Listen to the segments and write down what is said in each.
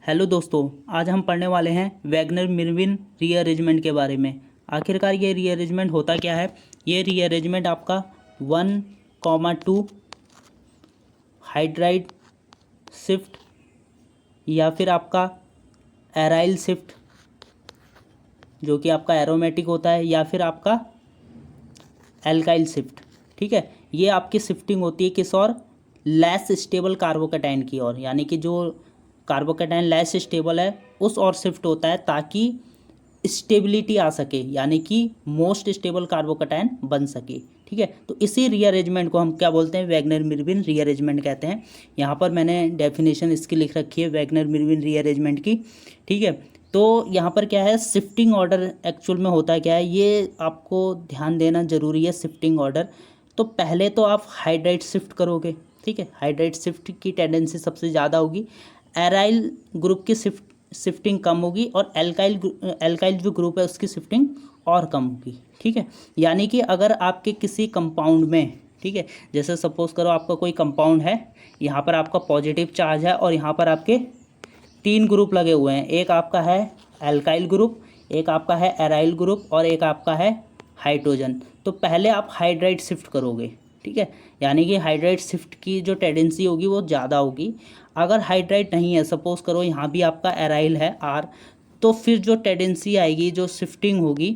Hello दोस्तों, आज हम पढ़ने वाले हैं वैगनर मिर्विन रीअरेंजमेंट के बारे में। आखिरकार ये रीअरेंजमेंट होता क्या है। ये रीअरेंजमेंट आपका 1,2 हाइड्राइड शिफ्ट या फिर आपका एराइल शिफ्ट जो कि आपका एरोमेटिक होता है, या फिर आपका एल्काइल शिफ्ट। ठीक है, ये आपकी शिफ्टिंग होती है किस और, लेस स्टेबल कार्बोकेटाइन की ओर, यानी कि जो कार्बोकेटाइन लेस स्टेबल है उस और शिफ्ट होता है ताकि स्टेबिलिटी आ सके, यानी कि मोस्ट स्टेबल कार्बोकेटाइन बन सके। ठीक है, तो इसी रीअरेंजमेंट को हम क्या बोलते हैं, वैगनर मिर्विन रीअरेंजमेंट कहते हैं। यहाँ पर मैंने डेफिनेशन इसकी लिख रखी है वैगनर मिर्विन रीअरेंजमेंट की। ठीक है, तो यहाँ पर क्या है, शिफ्टिंग ऑर्डर एक्चुअल में होता क्या है, ये आपको ध्यान देना जरूरी है। शिफ्टिंग ऑर्डर तो पहले तो आप हाइड्राइड शिफ्ट करोगे। ठीक है, हाइड्राइड शिफ्ट की टेंडेंसी सबसे ज़्यादा होगी। एराइल ग्रुप की शिफ्टिंग कम होगी और एल्काइल जो ग्रुप है उसकी शिफ्टिंग और कम होगी। ठीक है, यानी कि अगर आपके किसी कंपाउंड में, ठीक है, जैसे सपोज करो आपका कोई कंपाउंड है, यहाँ पर आपका पॉजिटिव चार्ज है और यहाँ पर आपके 3 ग्रुप लगे हुए हैं। एक आपका है एल्काइल ग्रुप, एक आपका है एराइल ग्रुप और एक आपका है हाइड्रोजन। तो पहले आप हाइड्राइड शिफ्ट करोगे। ठीक है, यानी कि हाइड्राइड शिफ्ट की जो टेंडेंसी होगी वो ज़्यादा होगी। अगर हाइड्राइड नहीं है, सपोज करो यहाँ भी आपका एराइल है आर, तो फिर जो टेंडेंसी आएगी, जो शिफ्टिंग होगी,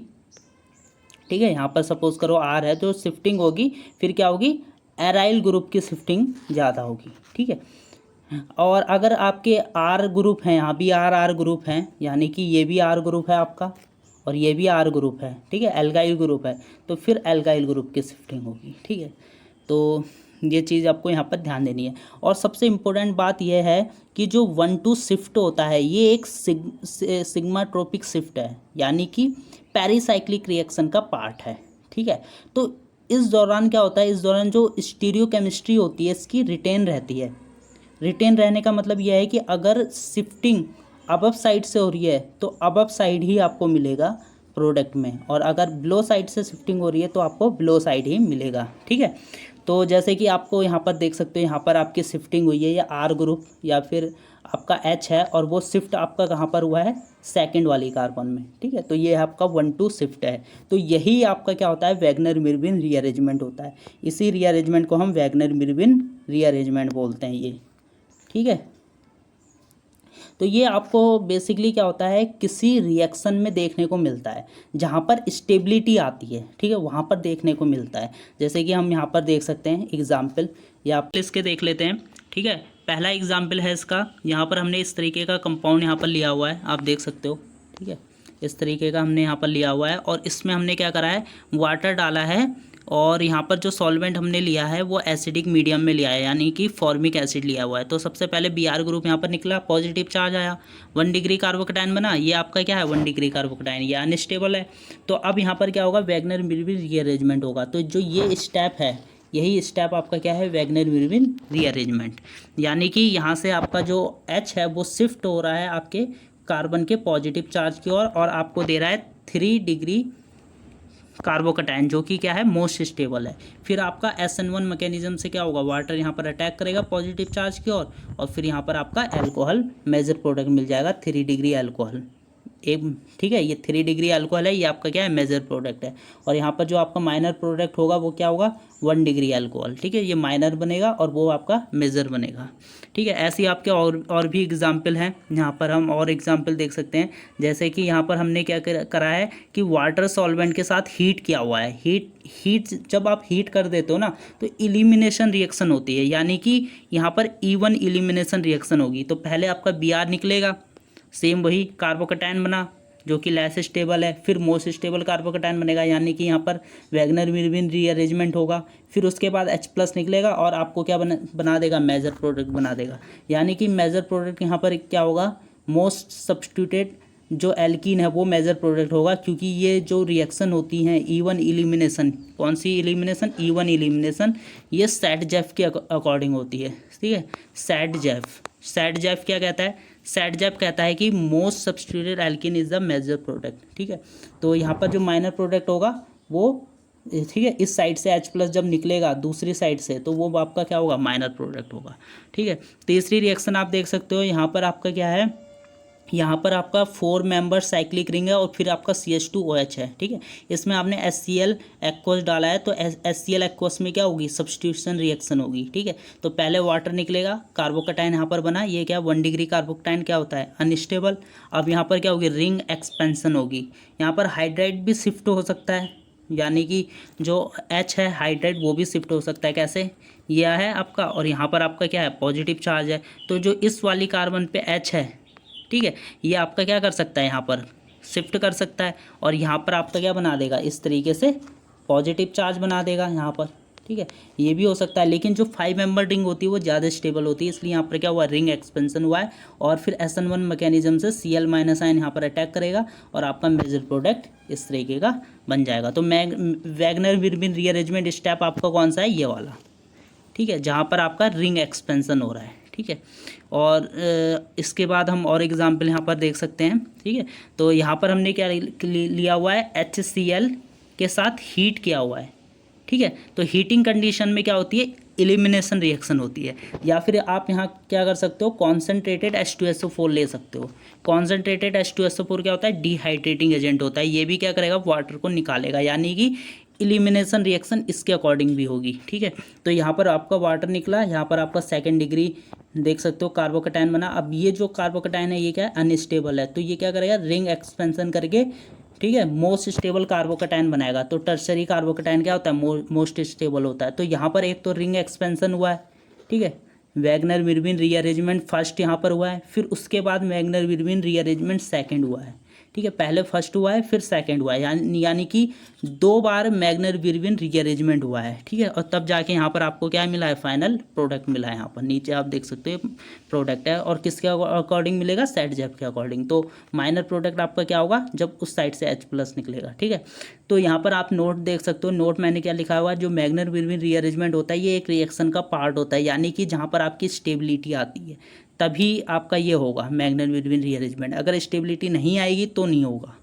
ठीक है, यहाँ पर सपोज करो आर है, जो शिफ्टिंग होगी फिर क्या होगी, एराइल ग्रुप की शिफ्टिंग ज़्यादा होगी। ठीक है, और अगर आपके आर ग्रुप हैं, यहाँ भी आर आर ग्रुप हैं, यानी कि ये भी आर ग्रुप है आपका और ये भी आर ग्रुप है, ठीक है, एल्काइल ग्रुप है, तो फिर एल्काइल ग्रुप की शिफ्टिंग होगी। ठीक है, तो ये चीज़ आपको यहाँ पर ध्यान देनी है। और सबसे इम्पोर्टेंट बात यह है कि जो 1,2 शिफ्ट होता है ये एक सिग्माट्रोपिक शिफ्ट है, यानी कि पेरिसाइक्लिक रिएक्शन का पार्ट है। ठीक है, तो इस दौरान क्या होता है, इस दौरान जो स्टीरियोकेमिस्ट्री होती है इसकी रिटेन रहती है। रिटेन रहने का मतलब यह है कि अगर शिफ्टिंग अबव साइड से हो रही है तो अबव साइड ही आपको मिलेगा प्रोडक्ट में, और अगर बिलो साइड से शिफ्टिंग हो रही है तो आपको बिलो साइड ही मिलेगा। ठीक है, तो जैसे कि आपको यहाँ पर देख सकते हो, यहाँ पर आपकी शिफ्टिंग हुई है, या आर ग्रुप या फिर आपका एच है, और वो शिफ्ट आपका कहाँ पर हुआ है, सेकंड वाली कार्बन में। ठीक है, तो ये आपका 1,2 शिफ्ट है। तो यही आपका क्या होता है, वैगनर मिर्विन रीअरेंजमेंट होता है। इसी रीअरेंजमेंट को हम वैगनर मिर्विन रीअरेंजमेंट बोलते हैं ये। ठीक है, तो ये आपको बेसिकली क्या होता है, किसी रिएक्शन में देखने को मिलता है जहाँ पर स्टेबिलिटी आती है। ठीक है, वहाँ पर देखने को मिलता है। जैसे कि हम यहाँ पर देख सकते हैं एग्जाम्पल, या आप इसके देख लेते हैं। ठीक है, पहला एग्जाम्पल है इसका, यहाँ पर हमने इस तरीके का कंपाउंड यहाँ पर लिया हुआ है, आप देख सकते हो। ठीक है, इस तरीके का हमने यहाँ पर लिया हुआ है और इसमें हमने क्या करा है, वाटर डाला है, और यहाँ पर जो सॉल्वेंट हमने लिया है वो एसिडिक मीडियम में लिया है, यानी कि फॉर्मिक एसिड लिया हुआ है। तो सबसे पहले Br ग्रुप यहाँ पर निकला, पॉजिटिव चार्ज आया, 1 डिग्री कार्बोकेटाइन बना। ये आपका क्या है, 1 डिग्री कार्बोकेटाइन, ये अनस्टेबल है। तो अब यहाँ पर क्या होगा, वैगनर मिर्विन रीअरेंजमेंट होगा। तो जो ये स्टेप है, यही स्टेप आपका क्या है, वैगनर मिर्विन रीअरेंजमेंट, यानी कि यहाँ से आपका जो H है वो शिफ्ट हो रहा है आपके कार्बन के पॉजिटिव चार्ज की ओर, और आपको दे रहा है 3 डिग्री कार्बोकेटाइन, जो कि क्या है, मोस्ट स्टेबल है। फिर आपका SN1 मैकेनिज्म से क्या होगा, वाटर यहाँ पर अटैक करेगा पॉजिटिव चार्ज की ओर, और फिर यहाँ पर आपका अल्कोहल मेजर प्रोडक्ट मिल जाएगा, 3 डिग्री अल्कोहल एक। ठीक है, ये 3 डिग्री अल्कोहल है, ये आपका क्या है, मेजर प्रोडक्ट है। और यहाँ पर जो आपका माइनर प्रोडक्ट होगा वो क्या होगा, 1 डिग्री अल्कोहल। ठीक है, ये माइनर बनेगा और वो आपका मेजर बनेगा। ठीक है, ऐसे ही आपके और भी एग्जाम्पल हैं। यहाँ पर हम और एग्जाम्पल देख सकते हैं, जैसे कि यहाँ पर हमने क्या करा है कि वाटर सॉल्वेंट के साथ हीट किया हुआ है। हीट जब आप हीट कर देते हो ना तो इलिमिनेशन रिएक्शन होती है, यानी कि यहाँ पर इवन इलिमिनेशन रिएक्शन होगी। तो पहले आपका Br निकलेगा, सेम वही कार्बोकेटाइन बना जो कि लेस स्टेबल है, फिर मोस्ट स्टेबल कार्बोकेटाइन बनेगा, यानी कि यहाँ पर वैगनर मिर्विन रीअरेंजमेंट होगा। फिर उसके बाद H+ निकलेगा और आपको क्या बना देगा, मेजर प्रोडक्ट बना देगा, यानी कि मेजर प्रोडक्ट यहाँ पर क्या होगा, मोस्ट सब्स्टिट्यूटेड जो एल्कीन है वो मेजर प्रोडक्ट होगा, क्योंकि ये जो रिएक्शन होती हैं इवन इलिमिनेशन, कौन सी इलिमिनेशन, इवन इलिमिनेशन, ये सैट-जेफ के अकॉर्डिंग होती है। ठीक है, सैट-जेफ क्या कहता है, सैट-जेफ कहता है कि most substituted alkene is the major product. ठीक है, तो यहाँ पर जो माइनर प्रोडक्ट होगा वो, ठीक है, इस साइड से H+ जब निकलेगा दूसरी साइड से तो वो आपका क्या होगा, माइनर प्रोडक्ट होगा। ठीक है, तीसरी रिएक्शन आप देख सकते हो, यहाँ पर आपका क्या है, यहाँ पर आपका 4 मेंबर साइक्लिक रिंग है और फिर आपका CH2OH है, ठीक है। इसमें आपने HCl एक्वस डाला है, तो HCl एक्वस में क्या होगी, सब्स्टिट्यूशन रिएक्शन होगी, ठीक है। तो पहले वाटर निकलेगा, कार्बोकटायन यहाँ पर बना, ये क्या 1 डिग्री कार्बोकटायन क्या होता है, अनस्टेबल। अब यहाँ पर क्या होगी, रिंग एक्सपेंशन होगी। यहाँ पर हाइड्राइड भी शिफ्ट हो सकता है, यानी कि जो H है हाइड्राइड वो भी शिफ्ट हो सकता है। कैसे, यह है आपका और यहाँ पर आपका क्या है, पॉजिटिव चार्ज है। तो जो इस वाली कार्बन पे H है, ठीक है, ये आपका क्या कर सकता है, यहाँ पर शिफ्ट कर सकता है और यहाँ पर आपका क्या बना देगा, इस तरीके से पॉजिटिव चार्ज बना देगा यहाँ पर, ठीक है। ये भी हो सकता है, लेकिन जो 5 मेंबर रिंग होती है वो ज़्यादा स्टेबल होती है, इसलिए यहाँ पर क्या हुआ, रिंग एक्सपेंशन हुआ है और फिर SN1 मैकेनिज्म से Cl- आयन यहाँ पर अटैक करेगा और आपका मेजर प्रोडक्ट इस तरीके का बन जाएगा। तो वैगनर विर्बिन रीअरेंजमेंट स्टेप आपका कौन सा है, ये वाला, ठीक है, जहाँ पर आपका रिंग एक्सपेंशन हो रहा है, ठीक है। और इसके बाद हम और एग्जांपल यहाँ पर देख सकते हैं, ठीक है। तो यहाँ पर हमने क्या लिया हुआ है, HCl के साथ हीट किया हुआ है, ठीक है। तो हीटिंग कंडीशन में क्या होती है, एलिमिनेशन रिएक्शन होती है, या फिर आप यहाँ क्या कर सकते हो, कॉन्सेंट्रेटेड H2SO4 ले सकते हो। कॉन्सेंट्रेटेड H2SO4 क्या होता है, डिहाइड्रेटिंग एजेंट होता है, ये भी क्या करेगा, वाटर को निकालेगा, यानी कि इलिमिनेशन रिएक्शन इसके अकॉर्डिंग भी होगी, ठीक है। तो यहाँ पर आपका वाटर निकला, यहाँ पर आपका 2nd डिग्री देख सकते हो कार्बोकटायन बना। अब ये जो कार्बोकटायन है ये क्या है, अनस्टेबल है, तो ये क्या करेगा, रिंग एक्सपेंशन करके, ठीक है, मोस्ट स्टेबल कार्बोकटायन बनाएगा। तो टर्सरी कार्बोकटायन क्या होता है, मोस्ट स्टेबल होता है। तो यहाँ पर एक तो रिंग एक्सपेंशन हुआ है, ठीक है, वैगनर विर्बिन रीअरेंजमेंट फर्स्ट यहाँ पर हुआ है, फिर उसके बाद वैगनर विर्बिन रीअरेंजमेंट सेकंड हुआ है, ठीक है। पहले फर्स्ट हुआ है फिर सेकंड हुआ है, यानी कि 2 बार वैगनर विर्बिन रीअरेंजमेंट हुआ है, ठीक है। और तब जाके यहाँ पर आपको क्या मिला है, फाइनल प्रोडक्ट मिला है। यहाँ पर नीचे आप देख सकते हो प्रोडक्ट है, और किसके अकॉर्डिंग मिलेगा, सेट-जेप के अकॉर्डिंग। तो माइनर प्रोडक्ट आपका क्या होगा, जब उस साइड से H+ निकलेगा, ठीक है। तो यहाँ पर आप नोट देख सकते हो, नोट मैंने क्या लिखा हुआ है, जो वैगनर विर्बिन रीअरेंजमेंट होता है ये एक रिएक्शन का पार्ट होता है, यानी कि जहाँ पर आपकी स्टेबिलिटी आती है तभी आपका ये होगा वैगनर विर्बिन रीअरेंजमेंट। अगर स्टेबिलिटी नहीं आएगी तो नहीं होगा,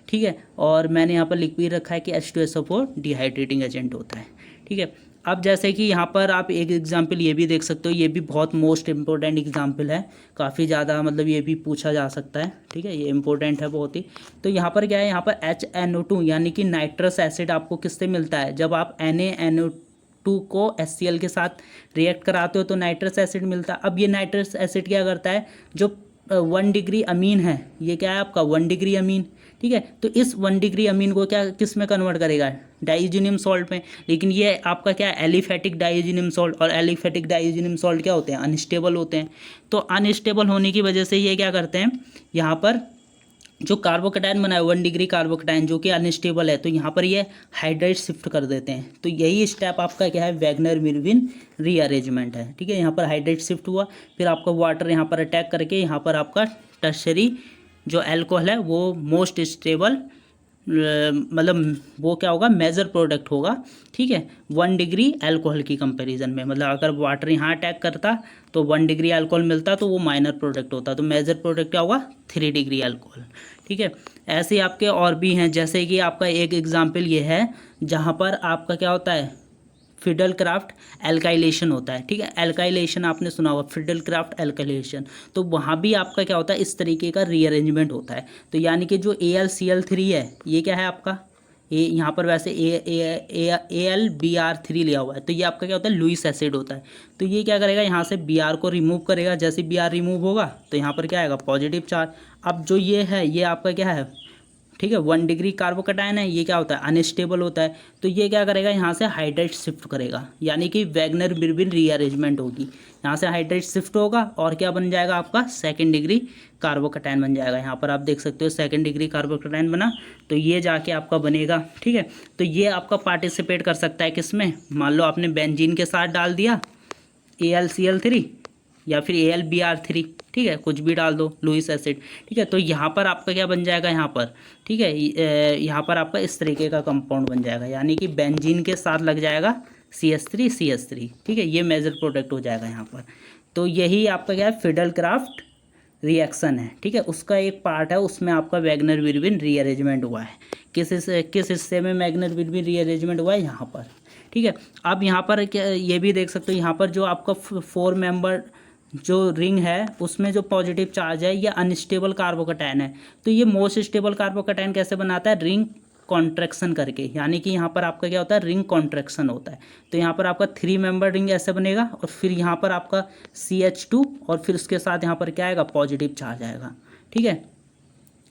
ठीक है। और मैंने यहाँ पर लिख भी रखा है कि H2SO4 डिहाइड्रेटिंग एजेंट होता है, ठीक है। अब जैसे कि यहाँ पर आप एक एग्जांपल ये भी देख सकते हो, ये भी बहुत मोस्ट इम्पोर्टेंट एग्जांपल है, काफ़ी ज़्यादा मतलब ये भी पूछा जा सकता है, ठीक है, ये इंपॉर्टेंट है बहुत ही। तो यहाँ पर क्या है, यहाँ पर HNO2 यानी कि नाइट्रस एसिड आपको किससे मिलता है, जब आप NaNO2 को HCl के साथ रिएक्ट कराते हो तो नाइट्रस एसिड मिलता है। अब ये नाइट्रस एसिड क्या करता है, जो 1 डिग्री अमीन है, ये क्या है आपका 1 डिग्री अमीन, ठीक है। तो इस 1 डिग्री अमीन को क्या किस में कन्वर्ट करेगा, डाइजीनियम सॉल्ट में। लेकिन ये आपका क्या है, एलिफेटिक डाइजीनियम सॉल्ट, और एलिफेटिक डाइजीनियम सॉल्ट क्या होते हैं, अनस्टेबल होते हैं। तो अनस्टेबल होने की वजह से ये क्या करते हैं, यहाँ पर जो कार्बोकटायन बना है 1 डिग्री कार्बोकटायन जो कि अनस्टेबल है, तो यहाँ पर ये हाइड्राइड शिफ्ट कर देते हैं। तो यही स्टेप आपका क्या है, वैगनर विर्बिन रीअरेंजमेंट है, ठीक है। यहाँ पर हाइड्राइड शिफ्ट हुआ, फिर आपका वाटर यहाँ पर अटैक करके यहाँ पर आपका टर्शरी जो अल्कोहल है वो मोस्ट स्टेबल, मतलब वो क्या होगा, मेजर प्रोडक्ट होगा, ठीक है, 1 डिग्री अल्कोहल की कंपैरिजन में। मतलब अगर वाटर यहाँ अटैक करता तो 1 डिग्री अल्कोहल मिलता तो वो माइनर प्रोडक्ट होता, तो मेजर प्रोडक्ट क्या होगा, 3 डिग्री अल्कोहल, ठीक है। ऐसे ही आपके और भी हैं, जैसे कि आपका एक एग्जाम्पल ये है जहाँ पर आपका क्या होता है, फिडल क्राफ्ट एल्काइलेशन होता है, ठीक है। एल्काइलेशन आपने सुना होगा, फिडल क्राफ्ट एल्काइलेशन, तो वहाँ भी आपका क्या होता है, इस तरीके का रीअरेंजमेंट होता है। तो यानी कि जो AlCl3 है ये क्या है आपका, यहाँ पर वैसे AlBr3 लिया हुआ है, तो ये आपका क्या होता है, लुईस एसिड होता है। तो ये क्या करेगा, यहाँ से Br को रिमूव करेगा, जैसे Br रिमूव होगा तो यहाँ पर क्या आएगा, पॉजिटिव चार्ज। अब जो ये है ये आपका क्या है, ठीक है, 1 डिग्री कार्बोकटायन है, ये क्या होता है, अनस्टेबल होता है। तो ये क्या करेगा, यहाँ से हाइड्राइड शिफ्ट करेगा, यानी कि वैगनर विर्बिन रीअरेंजमेंट होगी, यहाँ से हाइड्राइड शिफ्ट होगा और क्या बन जाएगा आपका, 2nd डिग्री कार्बोकटायन बन जाएगा। यहाँ पर आप देख सकते हो 2nd डिग्री कार्बोकटायन बना, तो ये जाके आपका बनेगा, ठीक है। तो ये आपका पार्टिसिपेट कर सकता है किसमें, मान लो आपने बेंजीन के साथ डाल दिया AlCl3 या फिर AlBr3, ठीक है, कुछ भी डाल दो, लुईस एसिड, ठीक है। तो यहाँ पर आपका क्या बन जाएगा, यहाँ पर, ठीक है, यहाँ पर आपका इस तरीके का कंपाउंड बन जाएगा, यानी कि बेंजीन के साथ लग जाएगा CH3CH3, ठीक है, ये मेजर प्रोडक्ट हो जाएगा यहाँ पर। तो यही आपका क्या है, फिडल क्राफ्ट रिएक्शन है, ठीक है, उसका एक पार्ट है, उसमें आपका वैगनर विर्बिन रीअरेंजमेंट हुआ है। किस हिस्से में वैगनर विर्बिन रीअरेंजमेंट हुआ है, यहाँ पर, ठीक है। अब यहाँ पर क्या ये भी देख सकते हो, यहाँ पर जो आपका 4 मेंबर जो रिंग है उसमें जो पॉजिटिव चार्ज है ये अनस्टेबल कार्बोकैटायन है। तो ये मोस्ट स्टेबल कार्बोकैटायन कैसे बनाता है, रिंग कॉन्ट्रैक्शन करके, यानी कि यहाँ पर आपका क्या होता है, रिंग कॉन्ट्रैक्शन होता है। तो यहाँ पर आपका 3 मेंबर रिंग ऐसे बनेगा और फिर यहाँ पर आपका CH2 और फिर उसके साथ यहाँ पर क्या आएगा, पॉजिटिव चार्ज आएगा। ठीक है,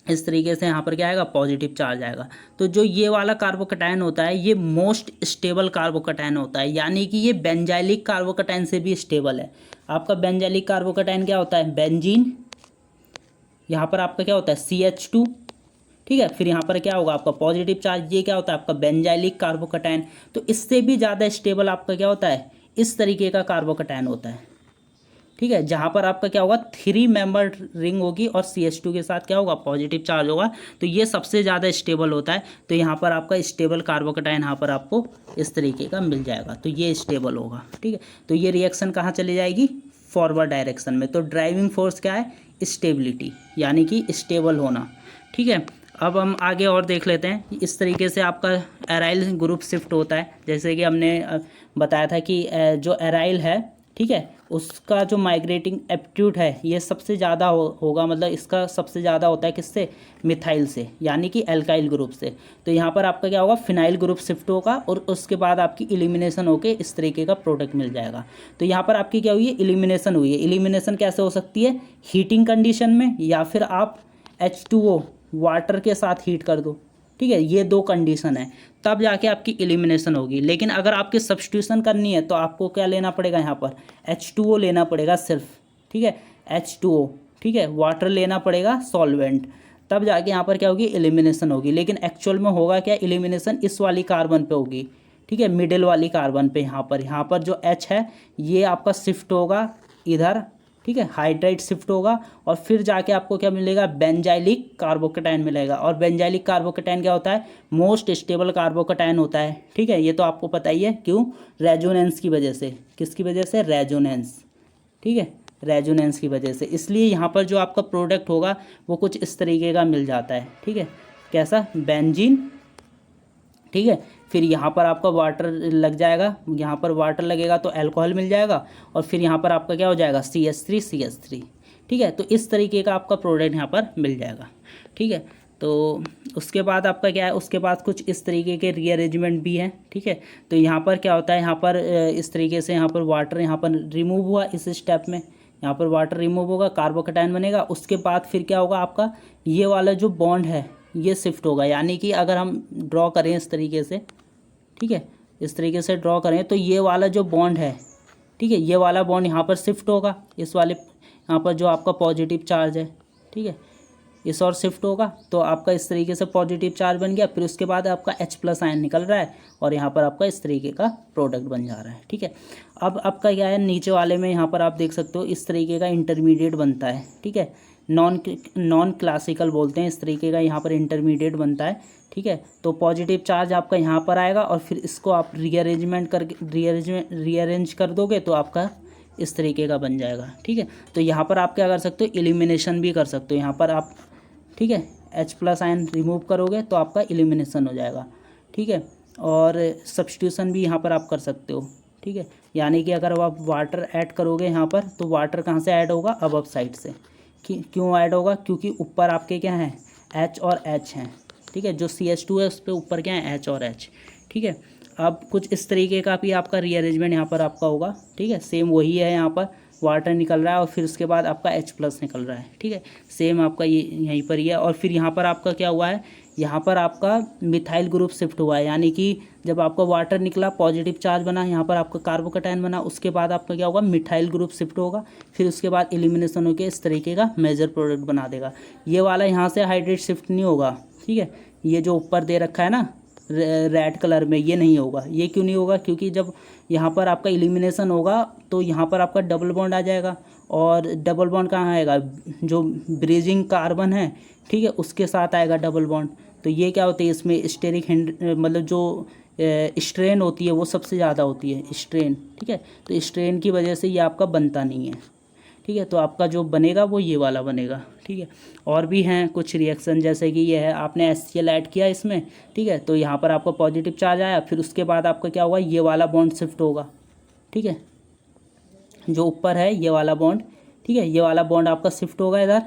इस तरीके से यहाँ पर क्या आएगा, पॉजिटिव चार्ज आएगा। तो जो ये वाला कार्बोकैटायन होता है ये मोस्ट स्टेबल कार्बोकैटायन होता है, यानी कि ये बेंजाइलिक कार्बोकैटायन से भी स्टेबल है। आपका बेंजाइलिक कार्बोकैटायन क्या होता है, बेंजीन, यहाँ पर आपका क्या होता है CH2, ठीक है, फिर यहाँ पर क्या होगा आपका पॉजिटिव चार्ज, ये क्या होता है आपका बेंजाइलिक कार्बोकैटायन। तो इससे भी ज़्यादा स्टेबल आपका क्या होता है, इस तरीके का कार्बोकैटायन होता है। ठीक है, जहाँ पर आपका क्या होगा 3 मेंबर रिंग होगी और CH2 के साथ क्या होगा, पॉजिटिव चार्ज होगा। तो ये सबसे ज़्यादा स्टेबल होता है। तो यहाँ पर आपका स्टेबल कार्बोकैटायन यहाँ पर आपको इस तरीके का मिल जाएगा, तो ये स्टेबल होगा। ठीक है, तो ये रिएक्शन कहाँ चली जाएगी, फॉरवर्ड डायरेक्शन में। तो ड्राइविंग फोर्स क्या है, स्टेबिलिटी, यानी कि स्टेबल होना। ठीक है, अब हम आगे और देख लेते हैं। इस तरीके से आपका एराइल ग्रुप शिफ्ट होता है। जैसे कि हमने बताया था कि जो एराइल है, ठीक है, उसका जो माइग्रेटिंग एप्टीट्यूड है ये सबसे ज़्यादा होगा, मतलब इसका सबसे ज़्यादा होता है किससे, मिथाइल से, यानी कि एल्काइल ग्रुप से। तो यहाँ पर आपका क्या होगा, फिनाइल ग्रुप शिफ्ट होगा और उसके बाद आपकी एलिमिनेशन होके इस तरीके का प्रोडक्ट मिल जाएगा। तो यहाँ पर आपकी क्या हुई है, एलिमिनेशन हुई है। एलिमिनेशन कैसे हो सकती है, हीटिंग कंडीशन में, या फिर आप H2O वाटर के साथ हीट कर दो। ठीक है, ये 2 कंडीशन है, तब जाके आपकी एलिमिनेशन होगी। लेकिन अगर आपकी सब्स्टिट्यूशन करनी है तो आपको क्या लेना पड़ेगा, यहाँ पर H2O लेना पड़ेगा सिर्फ। ठीक है, H2O, ठीक है, वाटर लेना पड़ेगा सॉल्वेंट, तब जाके यहाँ पर क्या होगी, एलिमिनेशन होगी। लेकिन एक्चुअल में होगा क्या, एलिमिनेशन इस वाली कार्बन पे होगी। ठीक है, मिडिल वाली कार्बन पे, यहाँ पर जो H है ये आपका शिफ्ट होगा इधर। ठीक है, हाइड्राइड शिफ्ट होगा और फिर जाके आपको क्या मिलेगा, बेंजाइलिक कार्बोकैटायन मिलेगा। और बेंजाइलिक कार्बोकैटायन क्या होता है, मोस्ट स्टेबल कार्बोकैटायन होता है। ठीक है, ये तो आपको पता ही है, क्यों, रेजोनेंस की वजह से। किसकी वजह से, रेजोनेंस। ठीक है, रेजोनेंस की वजह से, इसलिए यहाँ पर जो आपका प्रोडक्ट होगा वो कुछ इस तरीके का मिल जाता है। ठीक है, कैसा, बेंजीन। ठीक है, फिर यहाँ पर आपका वाटर लग जाएगा, यहाँ पर वाटर लगेगा तो अल्कोहल मिल जाएगा और फिर यहाँ पर आपका क्या हो जाएगा, CH3। ठीक है, तो इस तरीके का आपका प्रोडक्ट यहाँ पर मिल जाएगा। ठीक है, तो उसके बाद आपका क्या है, उसके बाद कुछ इस तरीके के रीअरेंजमेंट भी हैं। ठीक है, तो यहाँ पर क्या होता है, यहाँ पर इस तरीके से यहाँ पर वाटर यहाँ पर रिमूव हुआ, इस स्टेप में यहाँ पर वाटर रिमूव होगा, कार्बोकैटायन बनेगा। उसके बाद फिर क्या होगा आपका, ये वाला जो बॉन्ड है ये शिफ्ट होगा, यानी कि अगर हम ड्रॉ करें इस तरीके से, ठीक है, इस तरीके से ड्रॉ करें तो ये वाला जो बॉन्ड है, ठीक है, ये वाला बॉन्ड यहाँ पर शिफ्ट होगा, इस वाले यहाँ पर जो आपका पॉजिटिव चार्ज है, ठीक है, इस और शिफ्ट होगा। तो आपका इस तरीके से पॉजिटिव चार्ज बन गया। फिर उसके बाद आपका H+ आयन निकल रहा है और यहाँ पर आपका इस तरीके का प्रोडक्ट बन जा रहा है। ठीक है, अब आपका क्या है, नीचे वाले में यहाँ पर आप देख सकते हो इस तरीके का इंटरमीडिएट बनता है। ठीक है, नॉन क्लासिकल बोलते हैं, इस तरीके का यहाँ पर इंटरमीडिएट बनता है। ठीक है, तो पॉजिटिव चार्ज आपका यहाँ पर आएगा और फिर इसको आप रीअरेंज कर दोगे तो आपका इस तरीके का बन जाएगा। ठीक है, तो यहाँ पर आप क्या कर सकते हो, एलिमिनेशन भी कर सकते हो। यहाँ पर आप, ठीक है, H+ आयन रिमूव करोगे तो आपका एलिमिनेशन हो जाएगा। ठीक है, और सब्स्टिट्यूशन भी यहाँ पर आप कर सकते हो। ठीक है, यानी कि अगर आप वाटर ऐड करोगे यहाँ पर तो वाटर कहाँ से ऐड होगा, अबव साइड से। क्यों ऐड होगा, क्योंकि ऊपर आपके क्या हैं, H और H हैं। ठीक है, जो CH2 है उस पर ऊपर क्या है, H और H। ठीक है, अब कुछ इस तरीके का भी आपका रीअरेंजमेंट यहाँ पर आपका होगा। ठीक है, सेम वही है, यहाँ पर वाटर निकल रहा है और फिर उसके बाद आपका H+ निकल रहा है। ठीक है, सेम आपका ये यहीं पर ही है। और फिर यहाँ पर आपका क्या हुआ है, यहाँ पर आपका मिथाइल ग्रुप शिफ्ट हुआ है, यानी कि जब आपका वाटर निकला पॉजिटिव चार्ज बना, यहाँ पर आपका कार्बोकैटायन बना, उसके बाद आपका क्या होगा, मिथाइल ग्रुप शिफ्ट होगा। फिर उसके बाद एलिमिनेशन होकर इस तरीके का मेजर प्रोडक्ट बना देगा। ये वाला यहाँ से हाइड्रेट शिफ्ट नहीं होगा। ठीक है, ये जो ऊपर दे रखा है ना रेड कलर में, ये नहीं होगा। ये क्यों नहीं होगा, क्योंकि जब यहाँ पर आपका एलिमिनेशन होगा तो यहाँ पर आपका डबल बॉन्ड आ जाएगा। और डबल बॉन्ड कहाँ आएगा, जो ब्रीजिंग कार्बन है, ठीक है, उसके साथ आएगा डबल बॉन्ड। तो ये क्या होती है, इसमें स्टेरिक मतलब जो स्ट्रेन होती है वो सबसे ज़्यादा होती है, स्ट्रेन। ठीक है, तो स्ट्रेन की वजह से ये आपका बनता नहीं है। ठीक है, तो आपका जो बनेगा वो ये वाला बनेगा। ठीक है, और भी हैं कुछ रिएक्शन, जैसे कि ये है, आपने HCl ऐड किया इसमें। ठीक है, तो यहाँ पर आपका पॉजिटिव चार्ज आया, फिर उसके बाद आपका क्या होगा, ये वाला बॉन्ड शिफ्ट होगा। ठीक है, जो ऊपर है ये वाला बॉन्ड, ठीक है, ये वाला बॉन्ड आपका शिफ्ट होगा इधर,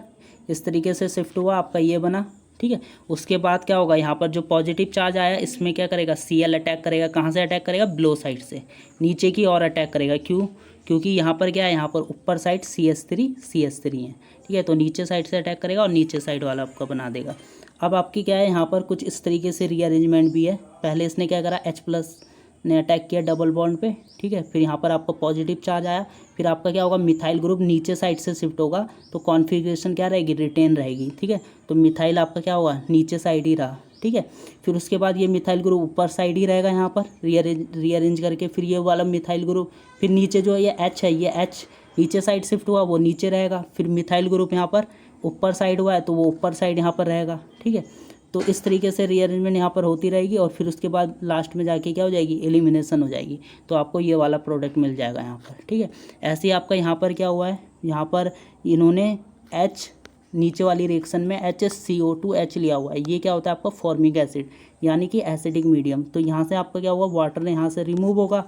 इस तरीके से शिफ्ट हुआ आपका, ये बना, ठीक है। उसके बाद क्या होगा, यहाँ पर जो पॉजिटिव चार्ज आया इसमें क्या करेगा, Cl अटैक करेगा। कहाँ से अटैक करेगा, बिलो साइड से, नीचे की ओर अटैक करेगा। क्यों, क्योंकि यहाँ पर क्या है, यहाँ पर ऊपर साइड CH3 है, ठीक है, तो नीचे साइड से अटैक करेगा और नीचे साइड वाला आपका बना देगा। अब आपकी क्या है, यहाँ पर कुछ इस तरीके से रीअरेंजमेंट भी है। पहले इसने क्या करा, H+ ने अटैक किया डबल बॉन्ड पे, ठीक है, फिर यहाँ पर आपका पॉजिटिव चार्ज आया, फिर आपका क्या होगा, मिथाइल ग्रुप नीचे साइड से शिफ्ट होगा, तो कॉन्फ़िगरेशन क्या रहेगी, रिटेन रहेगी, ठीक है। तो मिथाइल आपका क्या होगा, नीचे साइड ही रहा, ठीक है। फिर उसके बाद ये मिथाइल ग्रुप ऊपर साइड ही रहेगा यहाँ पर रीअरेंज करके, फिर ये वाला मिथाइल ग्रुप, फिर नीचे जो ये H है, ये H नीचे साइड शिफ्ट हुआ, वो नीचे रहेगा। फिर मिथाइल ग्रुप यहाँ पर ऊपर साइड हुआ है, तो वो ऊपर साइड यहाँ पर रहेगा, ठीक है। तो इस तरीके से रीअरेंजमेंट यहाँ पर होती रहेगी, और फिर उसके बाद लास्ट में जाके क्या हो जाएगी, एलिमिनेशन हो जाएगी, तो आपको ये वाला प्रोडक्ट मिल जाएगा यहाँ पर, ठीक है। ऐसे ही आपका यहाँ पर क्या हुआ है, यहाँ पर इन्होंने H नीचे वाली रिएक्शन में HCO2H लिया हुआ है, ये क्या होता है आपका फॉर्मिक एसिड, यानी कि एसिडिक मीडियम। तो यहाँ से आपका क्या हुआ, वाटर यहाँ से रिमूव होगा,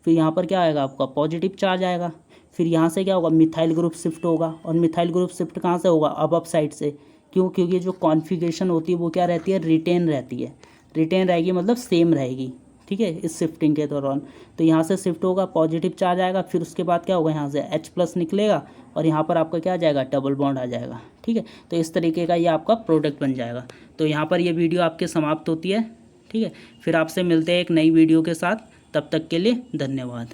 फिर यहाँ पर क्या आएगा, आपका पॉजिटिव चार्ज आएगा, फिर यहाँ से क्या होगा, मिथाइल ग्रुप शिफ्ट होगा, और मिथाइल ग्रुप शिफ्ट कहाँ से होगा, अब साइड से। क्यों, क्योंकि जो कॉन्फ़िगरेशन होती है वो क्या रहती है, रिटेन रहती है, रिटेन रहेगी मतलब सेम रहेगी, ठीक है, इस शिफ्टिंग के दौरान। तो यहाँ से शिफ्ट होगा, पॉजिटिव चार्ज आएगा, फिर उसके बाद क्या होगा, यहाँ से H+ निकलेगा, और यहाँ पर आपका क्या आ जाएगा, डबल बॉन्ड आ जाएगा, ठीक है। तो इस तरीके का ये आपका प्रोडक्ट बन जाएगा। तो यहाँ पर ये वीडियो आपके समाप्त होती है, ठीक है। फिर आपसे मिलते हैं एक नई वीडियो के साथ, तब तक के लिए धन्यवाद।